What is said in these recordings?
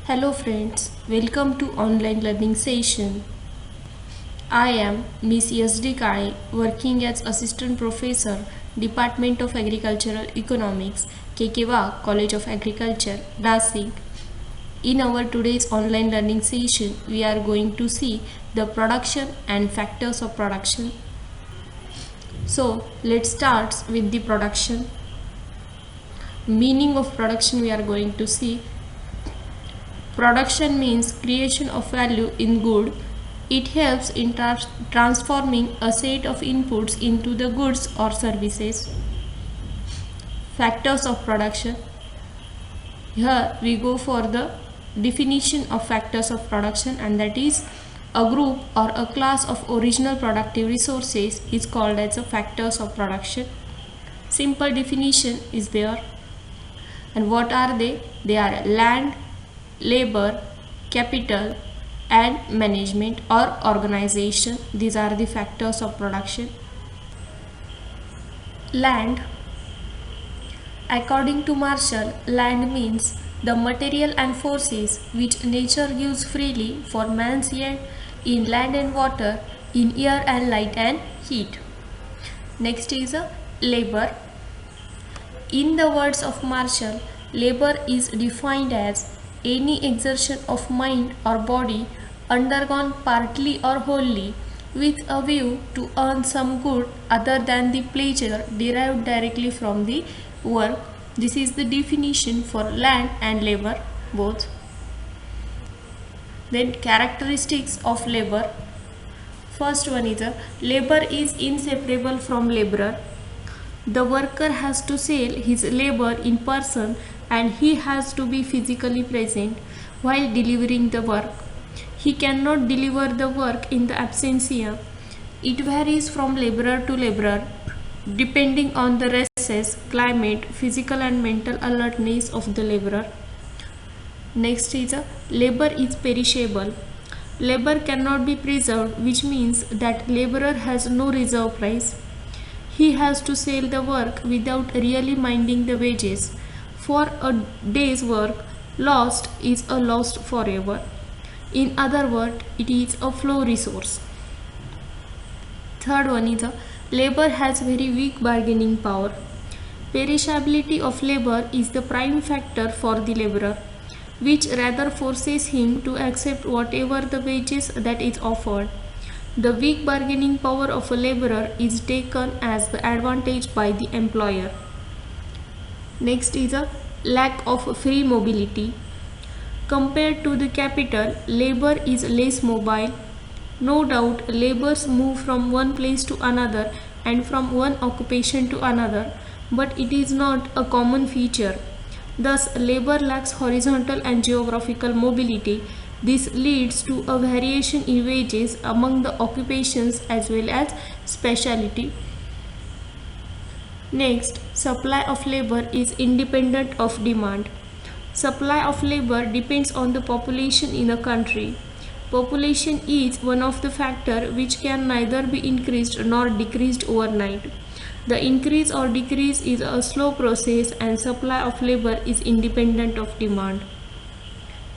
Hello friends, welcome to online learning session. I am Miss SD Kale, working as Assistant Professor, Department of Agricultural Economics, Kekewa College of Agriculture, Nasik. In our today's online learning session, we are going to see the production and factors of production. So, let's start with the production. Meaning of production we are going to see. Production means creation of value in good. It helps in transforming a set of inputs into the goods or services. Factors of production. Here we go for the definition of factors of production, and that is a group or a class of original productive resources is called as the factors of production. Simple definition is there. And what are they? They are land, labor, capital and management or organization. These are the factors of production. Land. According to Marshall, land means the material and forces which nature gives freely for man's end in land and water, in air and light and heat. Next is labor. In the words of Marshall, labor is defined as any exertion of mind or body undergone partly or wholly with a view to earn some good other than the pleasure derived directly from the work. This is the definition for land and labor both. Then characteristics of labor. First one is labor is inseparable from laborer. The worker has to sell his labor in person and he has to be physically present while delivering the work. He cannot deliver the work in the absentia. It varies from laborer to laborer depending on the races, climate, physical and mental alertness of the laborer. Next is labor is perishable. Labor cannot be preserved, which means that laborer has no reserve price. He has to sell the work without really minding the wages. For a day's work, lost is a lost forever. In other words, it is a flow resource. Third one is labor has very weak bargaining power. Perishability of labor is the prime factor for the laborer, which rather forces him to accept whatever the wages that is offered. The weak bargaining power of a laborer is taken as the advantage by the employer. Next is a lack of free mobility. Compared to the capital, labor is less mobile. No doubt, laborers move from one place to another and from one occupation to another, but it is not a common feature. Thus, labor lacks horizontal and geographical mobility. This leads to a variation in wages among the occupations as well as specialty. Next, supply of labor is independent of demand. Supply of labor depends on the population in a country. Population is one of the factors which can neither be increased nor decreased overnight. The increase or decrease is a slow process and supply of labor is independent of demand.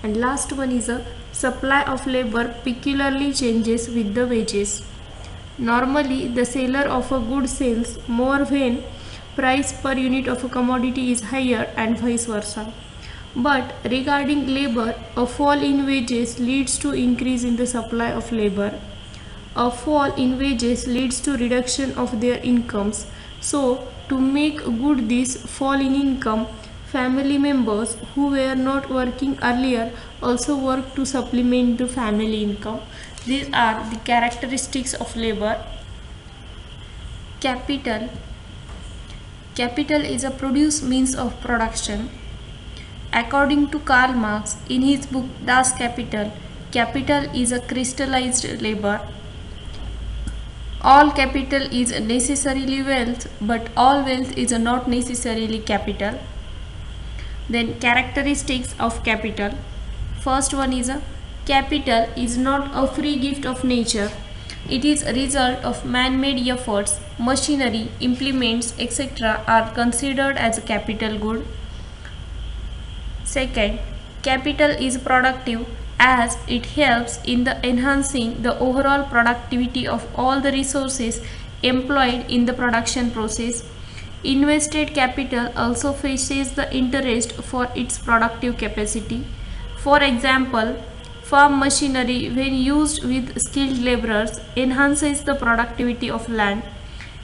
And last one is a supply of labor peculiarly changes with the wages. Normally, the seller of a good sells more when price per unit of a commodity is higher and vice versa. But regarding labor, a fall in wages leads to increase in the supply of labor. A fall in wages leads to reduction of their incomes. So, to make good this fall in income, family members who were not working earlier also work to supplement the family income. These are the characteristics of labor. Capital. Capital is a produce means of production. According to Karl Marx, in his book Das Kapital, capital is a crystallized labor. All capital is necessarily wealth, but all wealth is not necessarily capital. Then characteristics of capital. First one is capital is not a free gift of nature. It is a result of man-made efforts. Machinery, implements, etc. are considered as a capital good. Second, Capital is productive as it helps in the enhancing the overall productivity of all the resources employed in the production process. Invested capital also faces the interest for its productive capacity. For example, farm machinery when used with skilled laborers enhances the productivity of land.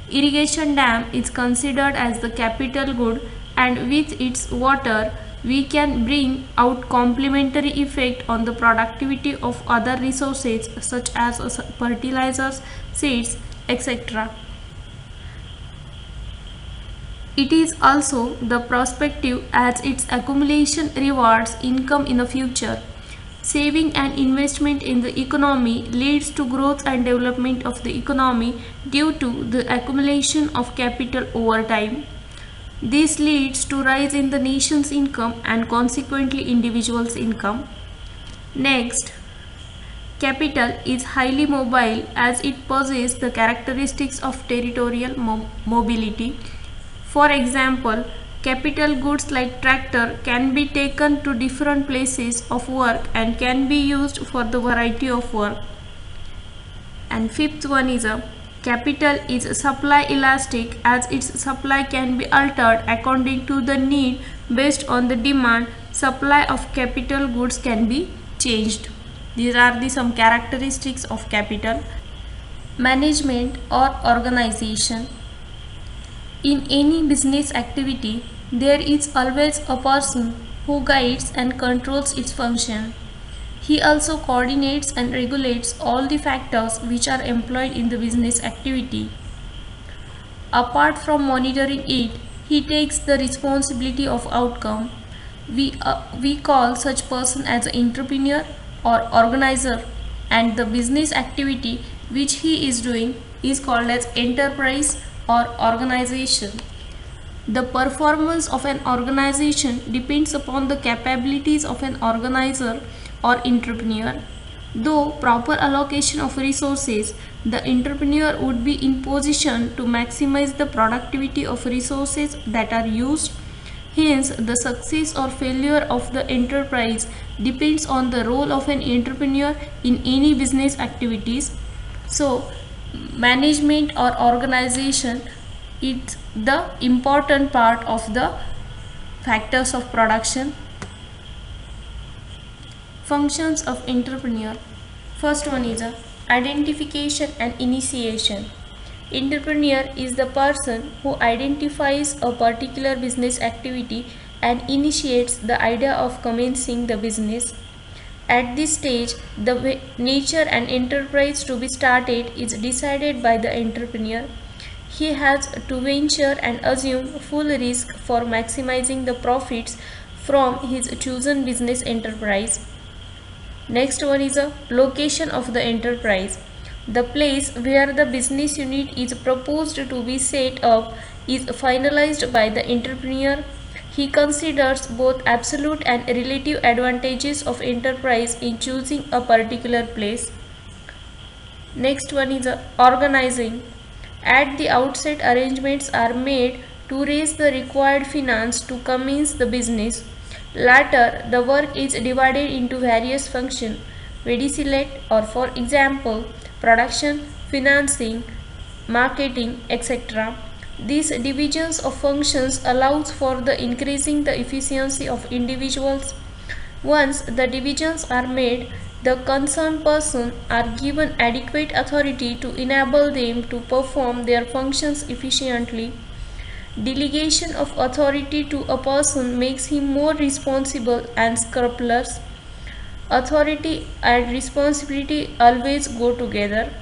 Irrigation dam is considered as the capital good, and with its water we can bring out complementary effect on the productivity of other resources such as fertilizers, seeds, etc. It is also the prospective as its accumulation rewards income in the future. Saving and investment in the economy leads to growth and development of the economy due to the accumulation of capital over time. This leads to rise in the nation's income and consequently individuals' income. Next, capital is highly mobile as it possesses the characteristics of territorial mobility. For example, capital goods like tractor can be taken to different places of work and can be used for the variety of work. And fifth one is a capital is supply elastic as its supply can be altered according to the need based on the demand. Supply of capital goods can be changed. These are the some characteristics of capital. Management or organization. In any business activity, there is always a person who guides and controls its function. He also coordinates and regulates all the factors which are employed in the business activity. Apart from monitoring it, he takes the responsibility of outcome. We call such person as an entrepreneur or organizer, and the business activity which he is doing is called as enterprise or organization. The performance of an organization depends upon the capabilities of an organizer or entrepreneur. Though proper allocation of resources, the entrepreneur would be in position to maximize the productivity of resources that are used. Hence, the success or failure of the enterprise depends on the role of an entrepreneur in any business activities. So, management or organization is the important part of the factors of production. Functions of entrepreneur. First one is identification and initiation. Entrepreneur is the person who identifies a particular business activity and initiates the idea of commencing the business. At this stage, the nature and enterprise to be started is decided by the entrepreneur. He has to venture and assume full risk for maximizing the profits from his chosen business enterprise. Next one is a location of the enterprise. The place where the business unit is proposed to be set up is finalized by the entrepreneur. He considers both absolute and relative advantages of enterprise in choosing a particular place. Next one is organizing. At the outset, arrangements are made to raise the required finance to commence the business. Later, the work is divided into various functions. We select, or for example, production, financing, marketing, etc. These divisions of functions allows for the increasing the efficiency of individuals. Once the divisions are made, the concerned person are given adequate authority to enable them to perform their functions efficiently. Delegation of authority to a person makes him more responsible and scrupulous. Authority and responsibility always go together.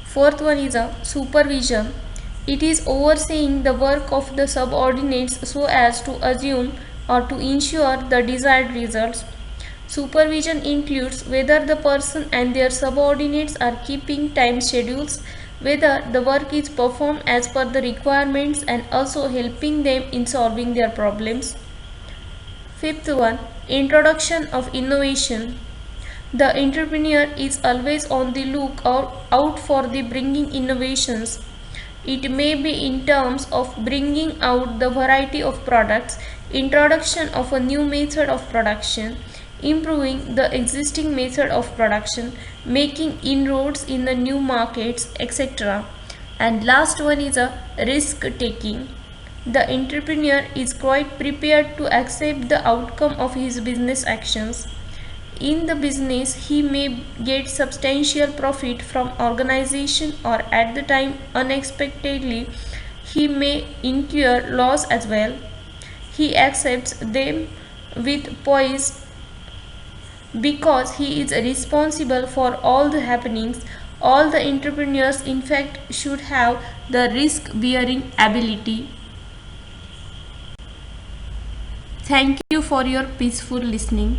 Fourth one is a supervision. It is overseeing the work of the subordinates so as to assume or to ensure the desired results. Supervision includes whether the person and their subordinates are keeping time schedules, whether the work is performed as per the requirements, and also helping them in solving their problems. Fifth one, introduction of innovation. The entrepreneur is always on the lookout for the bringing innovations. It may be in terms of bringing out the variety of products. introduction of a new method of production, improving the existing method of production, making inroads in the new markets, etc. And last one is a risk taking. The entrepreneur is quite prepared to accept the outcome of his business actions. In the business, he may get substantial profit from organization, or at the time unexpectedly he may incur loss as well. He accepts them with poise because he is responsible for all the happenings. All the entrepreneurs, in fact, should have the risk bearing ability. Thank you for your peaceful listening.